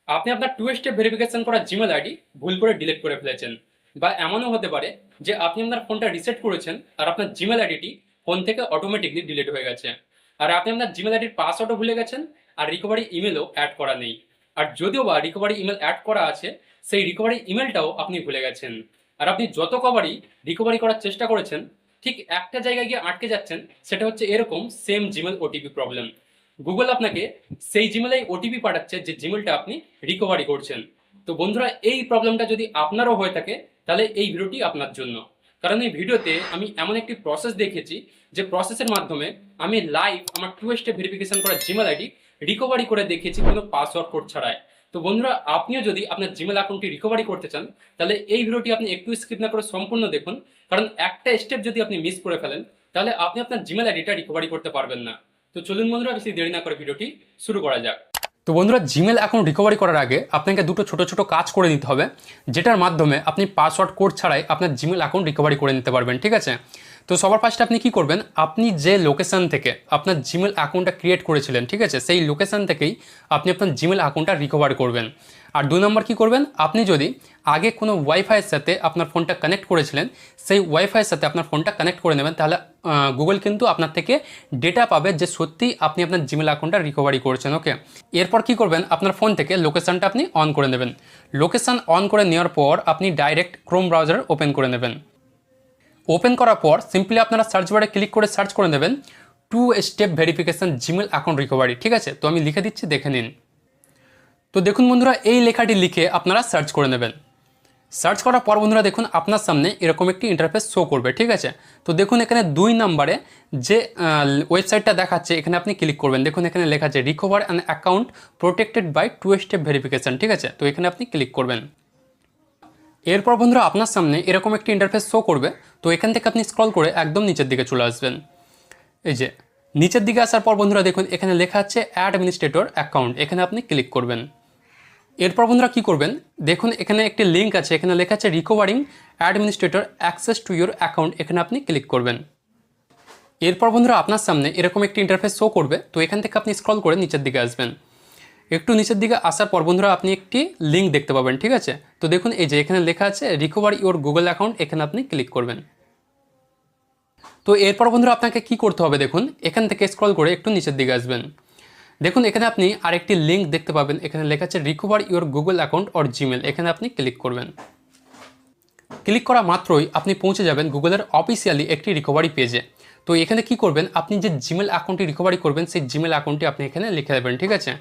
আপনি আপনার two step verification করা জিমেল আইডি ভুল করে ডিলিট করে ফেলেছেন, বা এমনও হতে পারে যে আপনি আপনার ফোনটা রিসেট করেছেন আর আপনার জিমেল আইডিটি ফোন থেকে অটোমেটিকলি ডিলিট হয়ে গেছে, আর আপনি আপনার জিমেল আইডির পাসওয়ার্ডও ভুলে গেছেন, আর রিকভারি ইমেলও অ্যাড করা নেই। আর যদিও বা রিকভারি ইমেল অ্যাড করা আছে, সেই রিকভারি ইমেলটাও আপনি ভুলে গেছেন। আর আপনি যত কবারই রিকভারি করার চেষ্টা করেছেন, ঠিক একটা জায়গায় গিয়ে আটকে যাচ্ছেন, সেটা হচ্ছে এরকম same Gmail OTP problem. Google আপনাকে সেই জিমেলেই ওটিপি পাঠাচ্ছে যে জিমেলটা আপনি রিকভারি করছেন। তো বন্ধুরা, এই প্রবলেমটা যদি আপনারও হয়ে থাকে, তাহলে এই ভিডিওটি আপনার জন্য। কারণ এই ভিডিওতে আমি এমন একটি প্রসেস দেখিয়েছি, যে প্রসেসের মাধ্যমে আমি লাইভ আমার টু স্টেপ ভেরিফিকেশন করা জিমেল আইডি রিকভারি করে দেখিয়েছি কোনো পাসওয়ার্ড কোড ছাড়াই। তো বন্ধুরা, আপনিও যদি আপনার জিমেল অ্যাকাউন্টটি রিকভারি করতে চান, তাহলে এই ভিডিওটি আপনি একটু স্কিপ না করে সম্পূর্ণ দেখুন। কারণ একটা স্টেপ যদি আপনি মিস করে ফেলেন, তাহলে আপনি আপনার জিমেল আইডিটা রিকভারি করতে পারবেন না। তো চলুন বন্ধুরা, বেশি দেরি না করে ভিডিওটি শুরু করা যাক। তো বন্ধুরা, জিমেল অ্যাকাউন্ট রিকভারি করার আগে আপনাকে দুটো ছোট ছোট কাজ করে নিতে হবে, যেটার মাধ্যমে আপনি পাসওয়ার্ড কোড ছাড়াই আপনার জিমেল অ্যাকাউন্ট রিকভারি করে নিতে পারবেন, ঠিক আছে? তো সবার ফার্স্টে আপনি কি করবেন, আপনি যে লোকেশন থেকে আপনার জিমেল অ্যাকাউন্টটা ক্রিয়েট করেছিলেন, ঠিক আছে, সেই লোকেশন থেকেই আপনি আপনার জিমেল অ্যাকাউন্টটা রিকভার করবেন। আর 2 নম্বর কি করবেন, আপনি যদি আগে কোনো ওয়াইফাইয়ের সাথে আপনার ফোনটা কানেক্ট করেছিলেন, সেই ওয়াইফাইয়ের সাথে আপনার ফোনটা কানেক্ট করে নেবেন, তাহলে গুগল কিন্তু আপনার থেকে ডেটা পাবে যে সত্যি আপনি আপনার জিমেল অ্যাকাউন্টটা রিকভারি করেছেন। ওকে, এরপর কি করবেন, আপনার ফোন থেকে লোকেশনটা আপনি অন করে নেবেন। লোকেশন অন করে নেওয়ার পর আপনি ডাইরেক্ট ক্রোম ব্রাউজার ওপেন করে নেবেন। ওপেন করার পর সিম্পলি আপনারা সার্চ বারে ক্লিক করে সার্চ করে নেবেন two step verification Gmail account recovery, ঠিক আছে? তো আমি লিখে দিচ্ছি, দেখে নিন। তো দেখুন বন্ধুরা, এই লেখাটি লিখে আপনারা সার্চ করে নেবেন। সার্চ করার পর বন্ধুরা দেখুন আপনার সামনে এরকম একটি ইন্টারফেস শো করবে, ঠিক আছে? তো দেখুন এখানে 2 নম্বরে যে ওয়েবসাইটটা দেখাচ্ছে, এখানে আপনি ক্লিক করবেন। দেখুন এখানে লেখা আছে recover an account protected by two step verification, ঠিক আছে? তো এখানে আপনি ক্লিক করবেন। এরপর বন্ধুরা আপনার সামনে এরকম একটি ইন্টারফেস শো করবে। তো এখান থেকে আপনি স্ক্রল করে একদম নিচের দিকে চলে আসবেন। এই যে নিচের দিকে আসার পর বন্ধুরা দেখুন এখানে লেখা আছে অ্যাডমিনিস্ট্রেটর অ্যাকাউন্ট, এখানে আপনি ক্লিক করবেন। এরপর বন্ধুরা কী করবেন, দেখুন এখানে একটি লিঙ্ক আছে, এখানে লেখা আছে recovering administrator access to your account, এখানে আপনি ক্লিক করবেন। এরপর বন্ধুরা আপনার সামনে এরকম একটি ইন্টারফেস শো করবে। তো এখান থেকে আপনি স্ক্রল করে নিচের দিকে আসবেন। একটু নিচের দিকে আসার পর বন্ধুরা আপনি একটি লিঙ্ক দেখতে পাবেন, ঠিক আছে? তো দেখুন এই যে এখানে লেখা আছে রিকভার ইউর গুগল অ্যাকাউন্ট, এখানে আপনি ক্লিক করবেন। তো এরপর বন্ধুরা আপনাকে কি করতে হবে, দেখুন এখান থেকে স্ক্রল করে একটু নিচের দিকে আসবেন। দেখুন এখানে আপনি আরেকটি লিঙ্ক দেখতে পাবেন, এখানে লেখা আছে recover your Google account or Gmail, এখানে আপনি ক্লিক করবেন। ক্লিক করা মাত্রই আপনি পৌঁছে যাবেন গুগলের অফিসিয়ালি একটি রিকভারি পেজে। তো এখানে কি করবেন, আপনি যে জিমেল অ্যাকাউন্টটি রিকভারি করবেন সেই জিমেল অ্যাকাউন্টটি আপনি এখানে লিখে দেবেন, ঠিক আছে?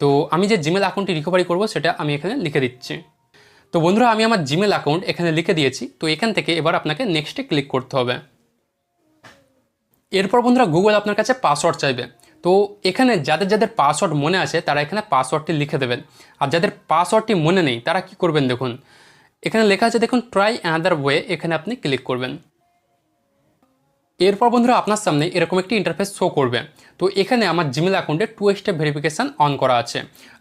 তো আমি যে জিমেল অ্যাকাউন্টটি রিকভারি করব সেটা আমি এখানে লিখে দিচ্ছি। তো বন্ধুরা আমি আমার জিমেল অ্যাকাউন্ট এখানে লিখে দিয়েছি। তো এখান থেকে এবার আপনাকে নেক্সটে ক্লিক করতে হবে। এরপর বন্ধুরা গুগল আপনার কাছে পাসওয়ার্ড চাইবে। তো এখানে যাদের যাদের পাসওয়ার্ড মনে আছে তারা এখানে পাসওয়ার্ডটি লিখে দেবেন, আর যাদের পাসওয়ার্ডটি মনে নেই তারা কি করবেন, দেখুন এখানে লেখা আছে দেখুন ট্রাই অ্যানাদার ওয়ে, এখানে আপনি ক্লিক করবেন। এরপর বন্ধুরা আপনার সামনে এরকম একটি ইন্টারফেস শো করবে। তো এখানে আমার জিমেল অ্যাকাউন্টে টু স্টেপ ভেরিফিকেশান অন করা আছে।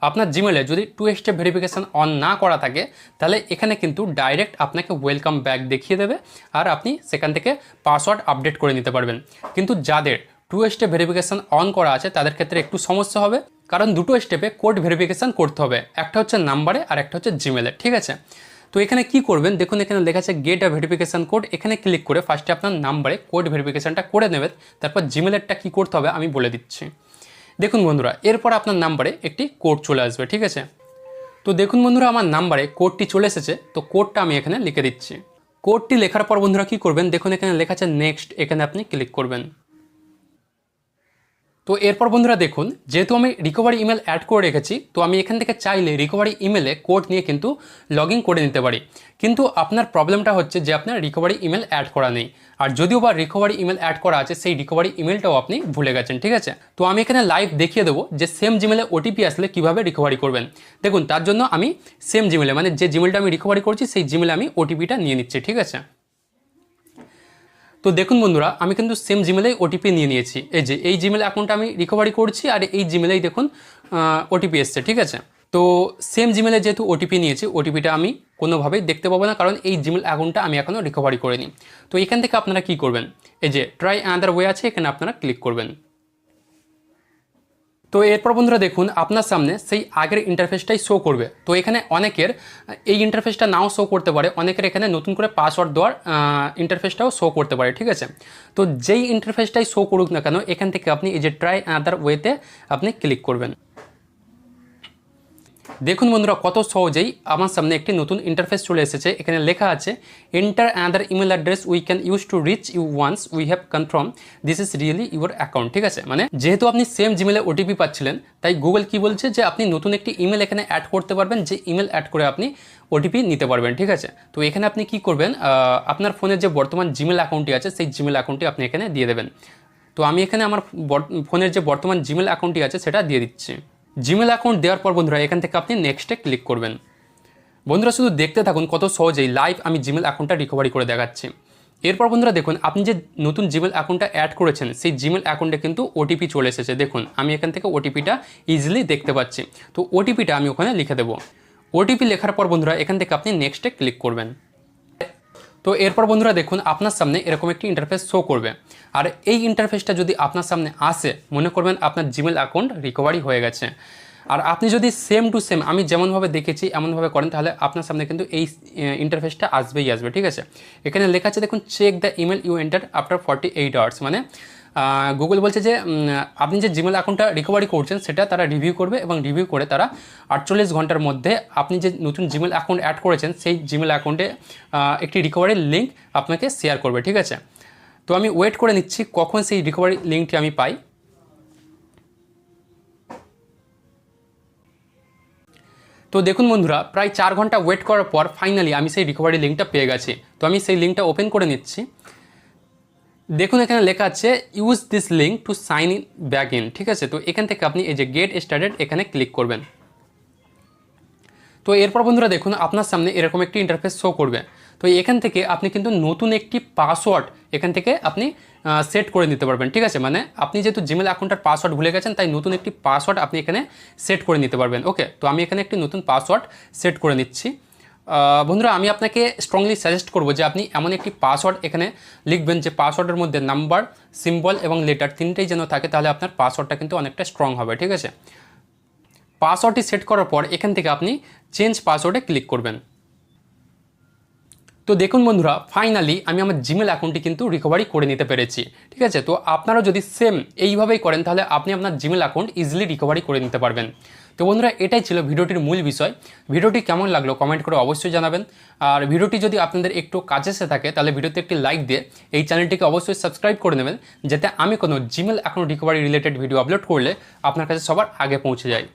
আপনার জিমেলে যদি টু স্টেপ ভেরিফিকেশান অন না করা থাকে, তাহলে এখানে কিন্তু ডাইরেক্ট আপনাকে ওয়েলকাম ব্যাক দেখিয়ে দেবে, আর আপনি সেখান থেকে পাসওয়ার্ড আপডেট করে নিতে পারবেন। কিন্তু যাদের টু স্টেপ ভেরিফিকেশান অন করা আছে তাদের ক্ষেত্রে একটু সমস্যা হবে, কারণ দুটো স্টেপে কোড ভেরিফিকেশান করতে হবে, একটা হচ্ছে নাম্বারে আর একটা হচ্ছে জিমেলে, ঠিক আছে? তো এখানে কি করবেন, দেখুন এখানে লেখা আছে গেট আ ভেরিফিকেশান কোড, এখানে ক্লিক করে ফার্স্টে আপনার নাম্বারে কোড ভেরিফিকেশানটা করে নেবেন। তারপর জিমেলেরটা কী করতে হবে আমি বলে দিচ্ছি। দেখুন বন্ধুরা এরপর আপনার নাম্বারে একটি কোড চলে আসবে, ঠিক আছে? তো দেখুন বন্ধুরা আমার নাম্বারে কোডটি চলে এসেছে। তো কোডটা আমি এখানে লিখে দিচ্ছি। কোডটি লেখার পর বন্ধুরা কী করবেন, দেখুন এখানে লেখা আছে নেক্সট, এখানে আপনি ক্লিক করবেন। তো এরপর বন্ধুরা দেখুন যেহেতু আমি রিকভারি ইমেল অ্যাড করে রেখেছি, তো আমি এখান থেকে চাইলে রিকভারি ইমেলে কোড নিয়ে কিন্তু লগ ইন করে নিতে পারি। কিন্তু আপনার প্রবলেমটা হচ্ছে যে আপনার রিকভারি ইমেল অ্যাড করা নেই, আর যদিও বা রিকভারি ইমেল অ্যাড করা আছে সেই রিকভারি ইমেলটাও আপনি ভুলে গেছেন, ঠিক আছে? তো আমি এখানে লাইভ দেখিয়ে দেবো যে সেম জিমেলে ওটিপি আসলে কীভাবে রিকভারি করবেন। দেখুন তার জন্য আমি সেম জিমেলে, মানে যে জিমেলটা আমি রিকভারি করছি সেই জিমেলে আমি ওটিপিটা নিয়ে নিচ্ছি, ঠিক আছে? তো দেখুন বন্ধুরা আমি কিন্তু সেম জিমেলেই ওটিপি নিয়ে নিয়েছি। এই যে এই জিমেল অ্যাকাউন্টটা আমি রিকভারি করছি, আর এই জিমেলেই দেখুন ওটিপি এসছে, ঠিক আছে? তো সেম জিমেলে যেহেতু ওটিপি নিয়েছি, ওটিপিটা আমি কোনোভাবেই দেখতে পাবো না, কারণ এই জিমেল অ্যাকাউন্টটা আমি এখনও রিকভারি করিনি। তো এখান থেকে আপনারা কি করবেন, এই যে ট্রাই অ্যানাদার ওয়ে আছে, এখানে আপনারা ক্লিক করবেন। তো এরপর বন্ধুরা দেখুন আপনার সামনে সেই আগের ইন্টারফেসটাই শো করবে। তো এখানে অনেকের এই ইন্টারফেসটা নাও শো করতে পারে, অনেকের এখানে নতুন করে পাসওয়ার্ড দেওয়ার ইন্টারফেসটাও শো করতে পারে, ঠিক আছে। তো যেই ইন্টারফেসটাই শো করুক না কেন, এখান থেকে আপনি এই যে ট্রাই অ্যানাদার ওয়েতে আপনি ক্লিক করবেন। দেখুন বন্ধুরা কত সহজেই আমার সামনে একটি নতুন ইন্টারফেস চলে এসেছে। এখানে লেখা আছে enter another email address we can use to reach you once we have confirm this is really your account, ঠিক আছে। মানে যেহেতু আপনি সেম জিমেলে ওটিপি পাচ্ছিলেন, তাই গুগল কি বলছে যে আপনি নতুন একটি ইমেল এখানে অ্যাড করতে পারবেন, যে ইমেল অ্যাড করে আপনি ওটিপি নিতে পারবেন, ঠিক আছে। তো এখানে আপনি কি করবেন, আপনার ফোনের যে বর্তমান জিমেল অ্যাকাউন্টটি আছে সেই জিমেল অ্যাকাউন্টটি আপনি এখানে দিয়ে দেবেন। তো আমি এখানে আমার ফোনের যে বর্তমান জিমেল অ্যাকাউন্টটি আছে সেটা দিয়ে দিচ্ছি। জিমেল অ্যাকাউন্ট দেওয়ার পর বন্ধুরা এখান থেকে আপনি নেক্সটে ক্লিক করবেন। বন্ধুরা শুধু দেখতে থাকুন কত সহজেই লাইভ আমি জিমেল অ্যাকাউন্টটা রিকভারি করে দেখাচ্ছি। এরপর বন্ধুরা দেখুন আপনি যে নতুন জিমেল অ্যাকাউন্টটা অ্যাড করেছেন সেই জিমেল অ্যাকাউন্টে কিন্তু ওটিপি চলে এসেছে। দেখুন আমি এখান থেকে ওটিপিটা ইজিলি দেখতে পাচ্ছি। তো ওটিপিটা আমি ওখানে লিখে দেবো। ওটিপি লেখার পর বন্ধুরা এখান থেকে আপনি নেক্সটে ক্লিক করবেন। তো এরপর বন্ধুরা দেখুন আপনার সামনে এরকম একটি ইন্টারফেস শো করবে। আর এই ইন্টারফেসটা যদি আপনার সামনে আসে, মনে করবেন আপনার জিমেল অ্যাকাউন্ট রিকভারি হয়ে গেছে। আর আপনি যদি সেম টু সেম আমি যেমনভাবে দেখেছি এমনভাবে করেন, তাহলে আপনার সামনে কিন্তু এই ইন্টারফেসটা আসবেই আসবে, ঠিক আছে। এখানে লেখা আছে দেখুন check the email you enter after 48 hours. মানে গুগল বলছে যে আপনি যে জিমেল অ্যাকাউন্টটা রিকভারি করছেন সেটা তারা রিভিউ করবে, এবং রিভিউ করে তারা 48 ঘন্টার মধ্যে আপনি যে নতুন জিমেল অ্যাকাউন্ট অ্যাড করেছেন সেই জিমেল অ্যাকাউন্টে একটি রিকভারির লিঙ্ক আপনাকে শেয়ার করবে, ঠিক আছে। তো আমি ওয়েট করে নিচ্ছি কখন সেই রিকভারি লিঙ্কটি আমি পাই। তো দেখুন বন্ধুরা প্রায় 4 ঘন্টা ওয়েট করার পর ফাইনালি আমি সেই রিকভারি লিঙ্কটা পেয়ে গেছি। তো আমি সেই লিঙ্কটা ওপেন করে নিচ্ছি। দেখুন এখানে লেখা আছে use this link to sign in back in, ঠিক আছে। তো এখান থেকে আপনি এই যে গেট স্টার্টেড এখানে ক্লিক করবেন। তো এরপর বন্ধুরা দেখুন আপনার সামনে এরকম একটি ইন্টারফেস শো করবে। তো এখান থেকে আপনি কিন্তু নতুন একটি পাসওয়ার্ড এখান থেকে আপনি সেট করে নিতে পারবেন, ঠিক আছে। মানে আপনি যেহেতু জিমেল অ্যাকাউন্টের পাসওয়ার্ড ভুলে গেছেন, তাই নতুন একটি পাসওয়ার্ড আপনি এখানে সেট করে নিতে পারবেন। ওকে, তো আমি এখানে একটি নতুন পাসওয়ার্ড সেট করে নিচ্ছি। বন্ধুরা আমি আপনাকে স্ট্রংলি সাজেস্ট করবো যে আপনি এমন একটি পাসওয়ার্ড এখানে লিখবেন যে পাসওয়ার্ডের মধ্যে নাম্বার, সিম্বল এবং লেটার তিনটেই যেন থাকে, তাহলে আপনার পাসওয়ার্ডটা কিন্তু অনেকটা স্ট্রং হবে, ঠিক আছে। পাসওয়ার্ডটি সেট করার পর এখান থেকে আপনি চেঞ্জ পাসওয়ার্ডে ক্লিক করবেন। তো দেখুন বন্ধুরা ফাইনালি আমি আমার জিমেল অ্যাকাউন্টটি কিন্তু রিকভারি করে নিতে পেরেছি, ঠিক আছে। তো আপনারা যদি সেম এইভাবেই করেন তাহলে আপনি আপনার জিমেল অ্যাকাউন্ট ইজিলি রিকভারি করে নিতে পারবেন। তো বন্ধুরা এটাই ছিল ভিডিওটির মূল বিষয়। ভিডিওটি কেমন লাগলো কমেন্ট করে অবশ্যই জানাবেন। আর ভিডিওটি যদি আপনাদের একটু কাজে এসে থাকে তাহলে ভিডিওতে একটি লাইক দিয়ে এই চ্যানেলটিকে অবশ্যই সাবস্ক্রাইব করে নেবেন, যাতে আমি কোনো Gmail account recovery related video upload করলে আপনার কাছে সবার আগে পৌঁছে যায়।